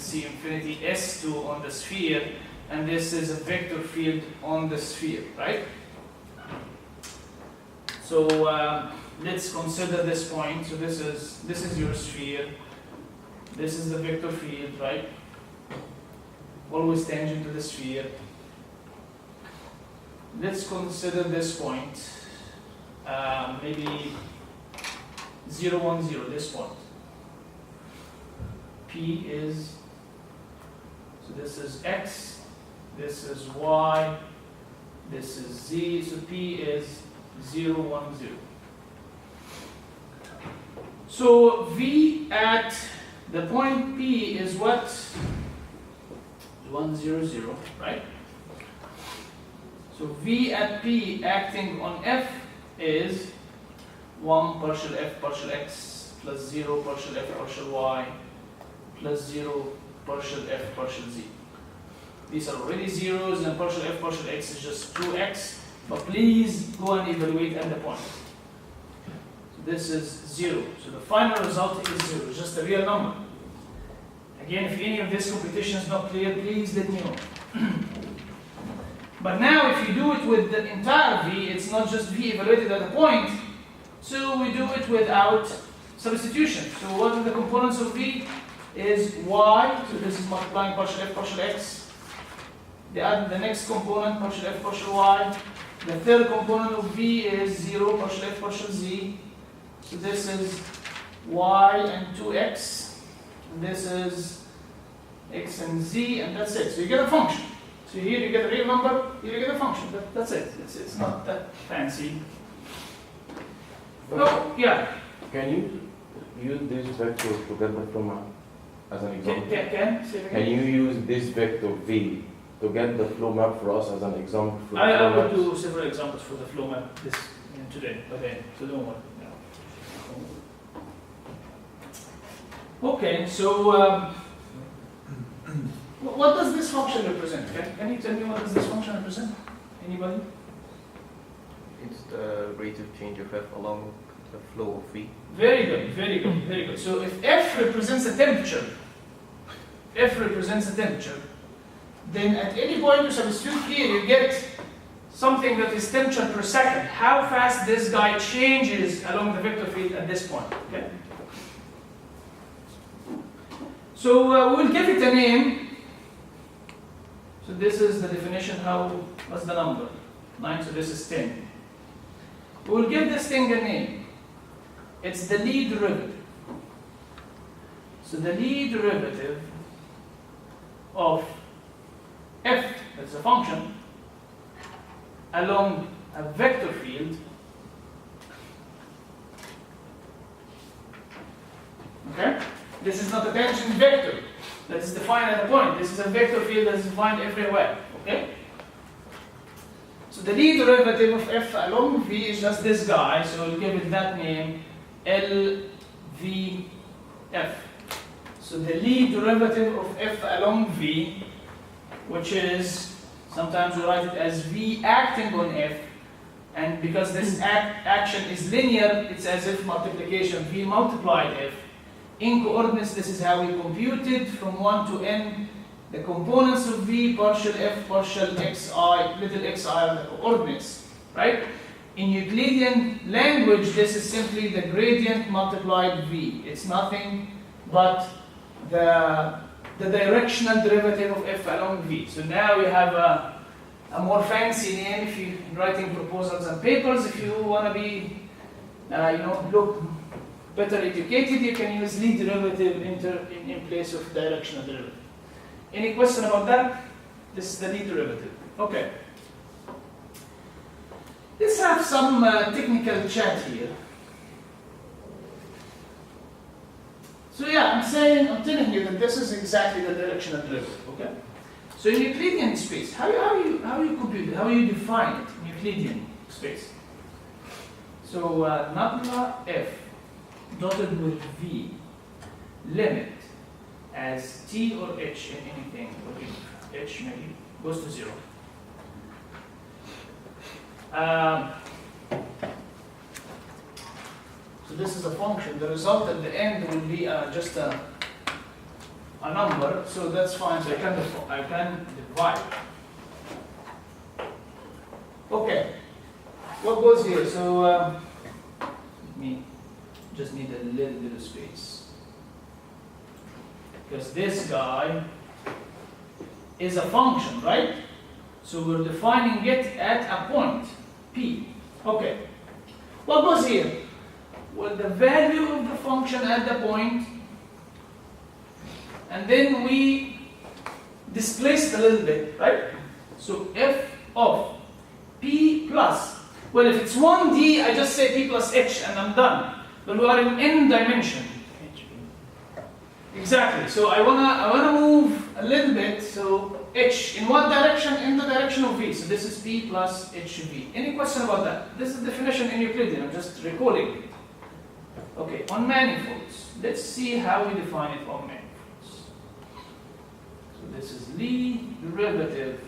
C infinity S2 on the sphere, and this is a vector field on the sphere, right? So let's consider this point. So this is your sphere. This is the vector field, right? Always tangent to the sphere. Let's consider this point. Maybe 0, 1, 0, this point. P is, so this is X, this is Y, this is Z, so P is 0, 1, 0. So V at the point P is what? 1, 0, 0, right? So V at P acting on F is 1 partial F partial X plus 0 partial F partial Y plus 0 partial F partial Z. These are already zeros, and partial F partial X is just 2X, but please go and evaluate at the point. So this is 0. So the final result is 0, it's just a real number. Again, if any of this computation is not clear, please let me know. But now if you do it with the entire V, it's not just V evaluated at a point, so we do it without substitution. So what are the components of V? Is Y, so this is multiplying partial F partial X. The next component, partial F partial Y. The third component of V is 0 partial F partial Z. So this is Y and 2X. And this is X and Z, and that's it. So you get a function. So here you get a real number, here you get a function. That's it. It's not that fancy. Oh, yeah. Can you use this vector to get the flow map as an example? Can you use this vector V to get the flow map for us as an example? For I will do several examples for the flow map today. Okay, so don't worry. Okay, so what does this function represent? Can you tell me what does this function represent? Anybody? It's the rate of change of F along the flow of V. Very good, very good, very good. So if F represents a temperature, then at any point you substitute here, you get something that is temperature per second. How fast this guy changes along the vector field at this point. Okay. So we'll give it a name. So this is the definition. What's the number? 9. So this is 10. We'll give this thing a name. It's the Lie derivative. So the Lie derivative of F, that's a function, along a vector field. Okay? This is not a tangent vector that is defined at a point. This is a vector field that is defined everywhere. Okay? So the Lie derivative of F along V is just this guy, so we'll give it that name, LVF. So the Lie derivative of F along V, which is, sometimes we write it as V acting on F, and because this action is linear, it's as if multiplication, V multiplied F. In coordinates, this is how we computed from 1 to n the components of V, partial F, partial xi, little xi are the coordinates, right? In Euclidean language, this is simply the gradient multiplied V. It's nothing but the directional derivative of F along V. So now we have a more fancy name if you're writing proposals and papers. If you want to be, look better educated, you can use Lie derivative in place of directional derivative. Any question about that? This is the Lie derivative. Okay. Let's have some technical chat here. So yeah, I'm telling you that this is exactly the directional derivative. Okay. So in Euclidean space, how you compute it? How you define it in Euclidean space? So nabla F dotted with V limit as T or H in anything, H maybe goes to 0. So this is a function. The result at the end will be just a a number, so that's fine. So I can divide. Okay. What goes here? So me just need a little bit of space because this guy is a function, right? So we're defining it at a point P. Okay. What goes here? Well, the value of the function at the point, and then we displace it a little bit, right? So f of P plus, well, if it's 1D, I just say P plus H and I'm done. But we are in n dimension. Exactly. So I wanna move a little bit. So H in what direction? In the direction of V. So this is P plus HV. Any question about that? This is the definition in Euclidean. I'm just recalling it. Okay. On manifolds, let's see how we define it on manifolds. So this is Lie derivative.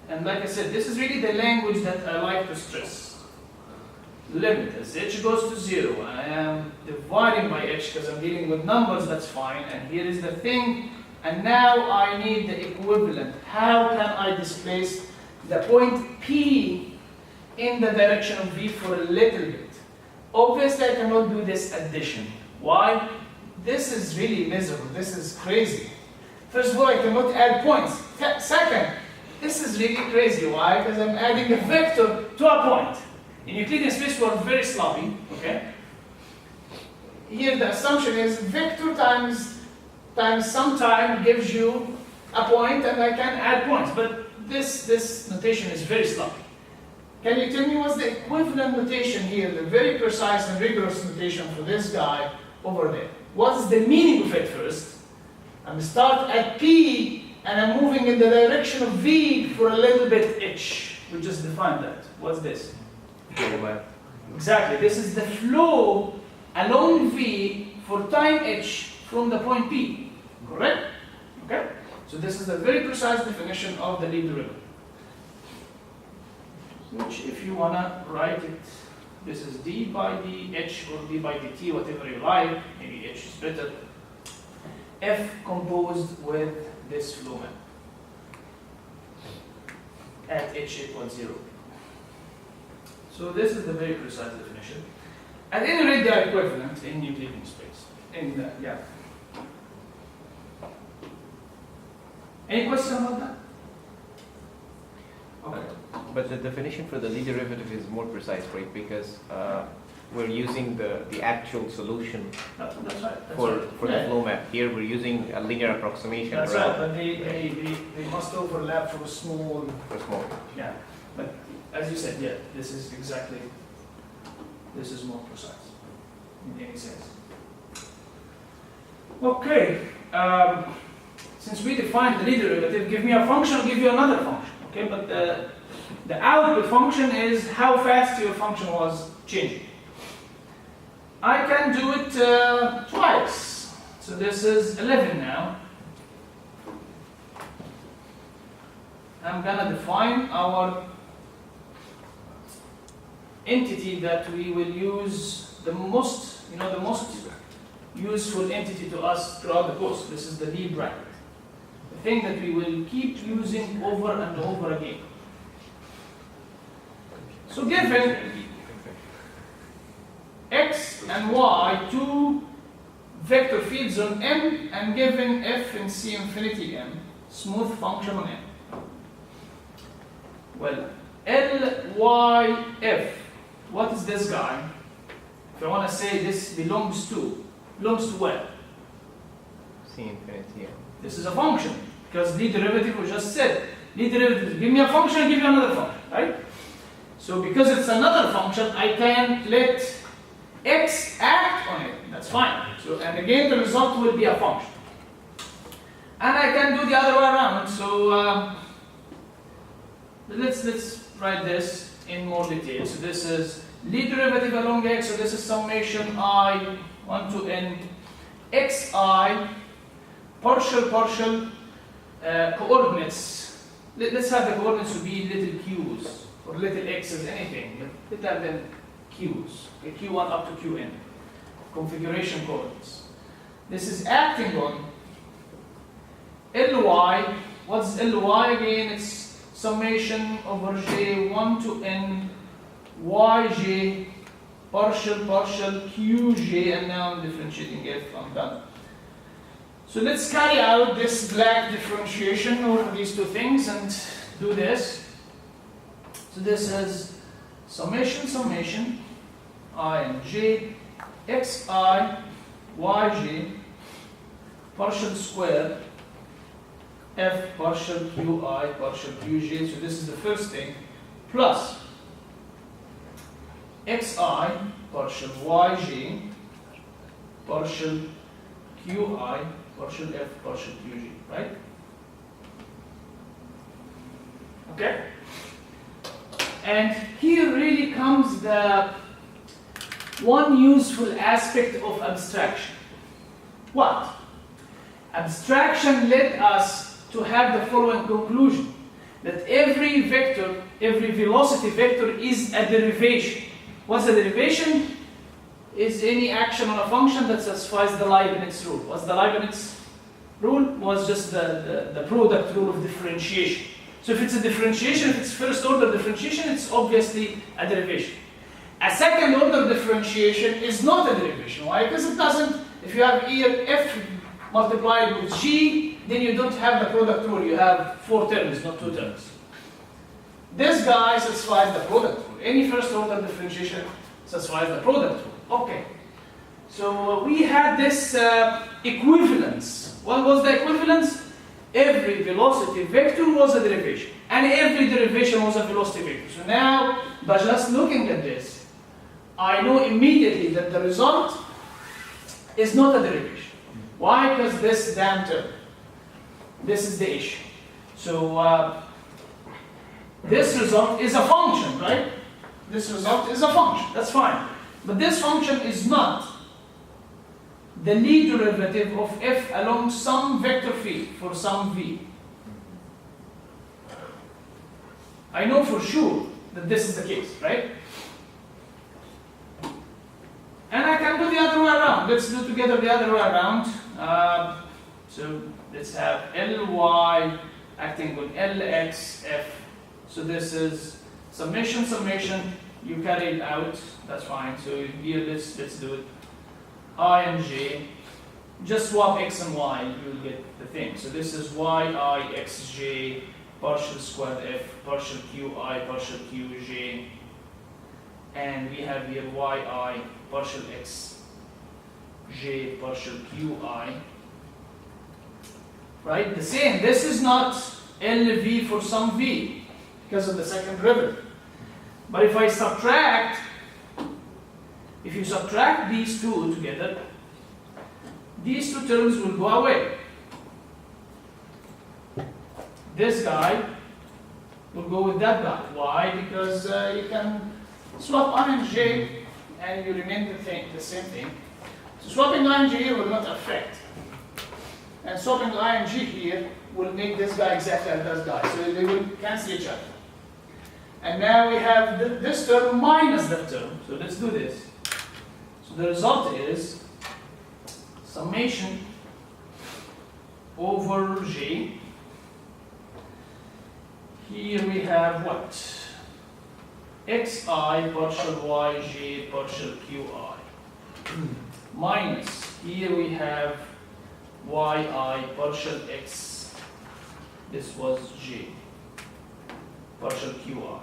And like I said, this is really the language that I like to stress. Limit as h goes to 0. I am dividing by h because I'm dealing with numbers, that's fine. And here is the thing. And now I need the equivalent. How can I displace the point P in the direction of V for a little bit? Obviously, I cannot do this addition. Why? This is really miserable. This is crazy. First of all, I cannot add points. Second, this is really crazy. Why? Because I'm adding a vector to a point. In Euclidean space, we are very sloppy. Okay. Here, the assumption is vector times some time gives you a point, and I can add points. But this notation is very sloppy. Can you tell me what's the equivalent notation here, the very precise and rigorous notation for this guy over there? What's the meaning of it first? I'm start at P, and I'm moving in the direction of V for a little bit H. We just defined that. What's this? Exactly. This is the flow along V for time H from the point P. Correct? Okay? So this is the very precise definition of the Lie derivative. Which, if you want to write it, this is d by dh or d by dt, whatever you like. Maybe h is better. F composed with this flow map at h equals 0. So this is the very precise definition. At any rate, they are equivalent in Euclidean space. Yeah. Any question about that? Okay. But the definition for the Lie derivative is more precise, right? Because we're using the actual solution That's right. for the flow map. Here we're using a linear approximation. That's right, but they must overlap for a small. Yeah, but as you said, yeah, this is more precise in any sense. Okay, since we defined the Lie derivative, give me a function, I'll give you another function. Okay, but the output function is how fast your function was changing. I can do it twice. So this is 11 now. I'm gonna define our entity that we will use the most useful entity to us throughout the course. This is the Lie bracket. The thing that we will keep using over and over again. So given x and y, two vector fields on M, and given f and c infinity M, smooth function on M. Well, L-Y-F, what is this guy? If I want to say this belongs to what? C infinity M. This is a function, because Lie derivative we just said. Lie derivative, give me a function, I give you another function, right? So because it's another function, I can let x act on it. That's fine. So, and again, the result will be a function. And I can do the other way around. So let's write this in more detail. So this is Lie derivative along x. So this is summation I 1 to n xi partial coordinates. Let's have the coordinates to be little q's or little x's, anything, but let have them q's. Okay, q1 up to qn. Configuration coordinates. This is acting on What's Ly again? It's summation over j 1 to n yj partial qj, and now I'm differentiating f. I'm done. So let's carry out this black differentiation over these two things and do this. So this is summation I and j xi yj partial square f partial qi partial qj. So this is the first thing, plus xi partial yj partial qi partial f partial qj, right? Okay? And here really comes the one useful aspect of abstraction. What? Abstraction led us to have the following conclusion, that every vector, every velocity vector is a derivation. What's a derivation? Is any action on a function that satisfies the Leibniz rule. What's the Leibniz rule? Was just the product rule of differentiation. So if it's a differentiation, if it's first order differentiation, it's obviously a derivation. A second order differentiation is not a derivation. Why? Because it doesn't, if you have here f multiplied with g, then you don't have the product rule. You have 4 terms, not 2 terms. This guy satisfies the product rule. Any first order differentiation satisfies the product rule. Okay. So we had this equivalence. What was the equivalence? Every velocity vector was a derivation, and every derivation was a velocity vector. So now, by just looking at this, I know immediately that the result is not a derivation. Why? Because this damn term. This is the issue. So this result is a function, right? This result is a function. That's fine. But this function is not the Lie derivative of f along some vector field for some v. I know for sure that this is the case, right? And I can do the other way around. Let's do together the other way around. So let's have Ly acting on Lx f. So this is summation. You carry it out. That's fine. So here let's do it. I and j. Just swap x and y. You'll get the thing. So this is yi xj partial squared f partial qi partial qj. And we have here yi partial x j partial qi. Right? The same. This is not LV for some v because of the second derivative. But if I subtract, if you subtract these two together, these two terms will go away. This guy will go with that guy. Why? Because you can swap I and j and you remain the same thing. So swapping I and j here will not affect. And swapping I and g here will make this guy exactly like this guy. So they will cancel each other. And now we have this term minus that term. So let's do this. So the result is summation over j. Here we have what? Xi partial yj partial qi. Minus, here we have yi partial x. This was j. Partial qi.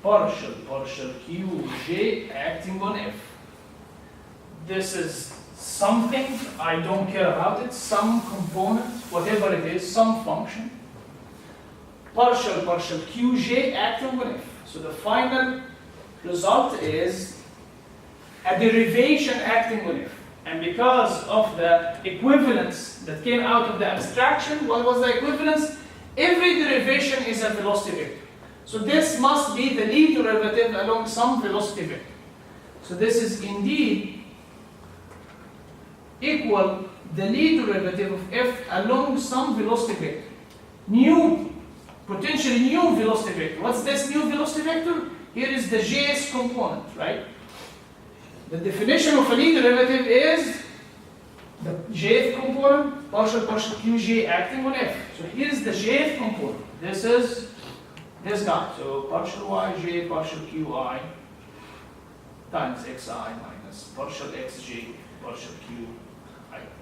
Partial qj acting on f. This is something, I don't care about it, some component, whatever it is, some function. Partial qj acting on f. So the final result is a derivation acting on f. And because of the equivalence that came out of the abstraction, what was the equivalence? Every derivation is a velocity vector. So this must be the Lie derivative along some velocity vector. So this is indeed equal the Lie derivative of f along some velocity vector. New, potentially new velocity vector. What's this new velocity vector? Here is the j's component, right? The definition of a Lie derivative is the jth component, partial qj acting on f. So here's the jth component. This is this guy. So partial yj, partial qi times xi minus partial xj, partial qi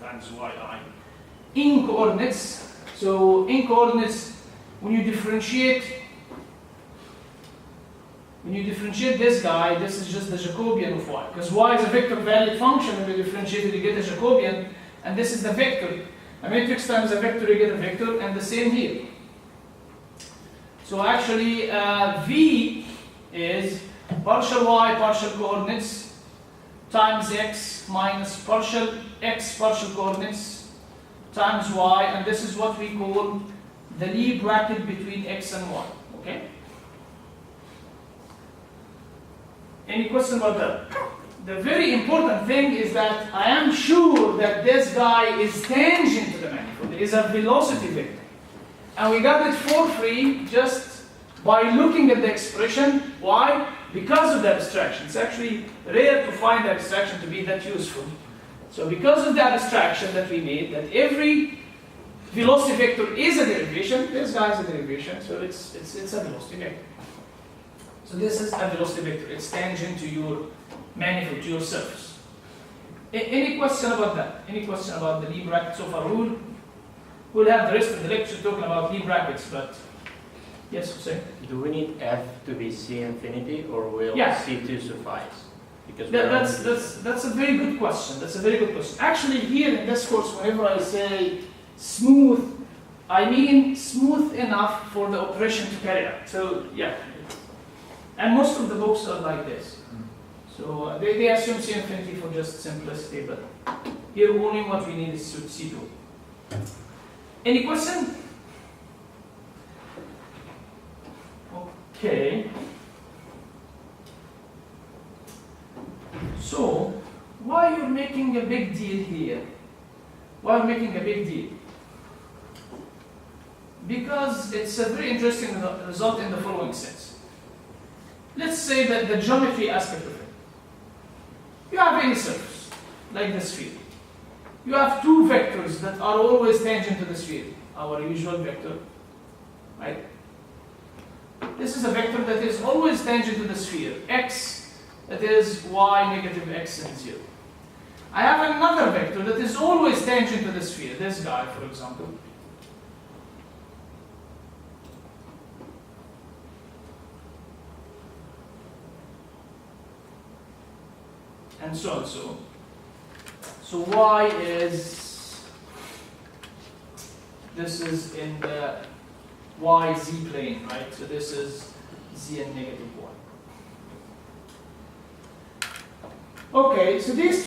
times yi. In coordinates, so in coordinates, when you differentiate this guy, this is just the Jacobian of y, because y is a vector valued function. When you differentiate it, you get a Jacobian, and this is the vector. A matrix times a vector, you get a vector, and the same here. So actually, v is partial y, partial coordinates, times x minus partial x, partial coordinates, times y, and this is what we call the Lie bracket between x and y. Okay? Any question about that? The very important thing is that I am sure that this guy is tangent to the manifold. It is a velocity vector. And we got it for free just by looking at the expression. Why? Because of the abstraction. It's actually rare to find the abstraction to be that useful. So because of the abstraction that we made, that every velocity vector is a derivation, this guy is a derivation, so it's a velocity vector. So this is a velocity vector. It's tangent to your manifold, to your surface. Any question about that? Any question about the Lie bracket so far? We'll have the rest of the lecture talking about Lie brackets, but yes, Hussein? Do we need f to be c infinity, or will Yeah. c2 suffice? Because That's a very good question. That's a very good question. Actually, here in this course, whenever I say smooth, I mean smooth enough for the operation to carry out. So yeah, and most of the books are like this. So they assume C infinity for just simplicity, but here only what we need is C2. Any question? Okay. So why you're making a big deal here? Why are you making a big deal? Because it's a very interesting result in the following sense. Let's say that the geometry aspect of it. You have any surface, like the sphere. You have two vectors that are always tangent to the sphere, our usual vector, right? This is a vector that is always tangent to the sphere, x, that is y negative x and 0. I have another vector that is always tangent to the sphere, this guy, for example. And so on, so. So y is, this is in the y-z plane, right? So this is z and negative 1. Okay, so these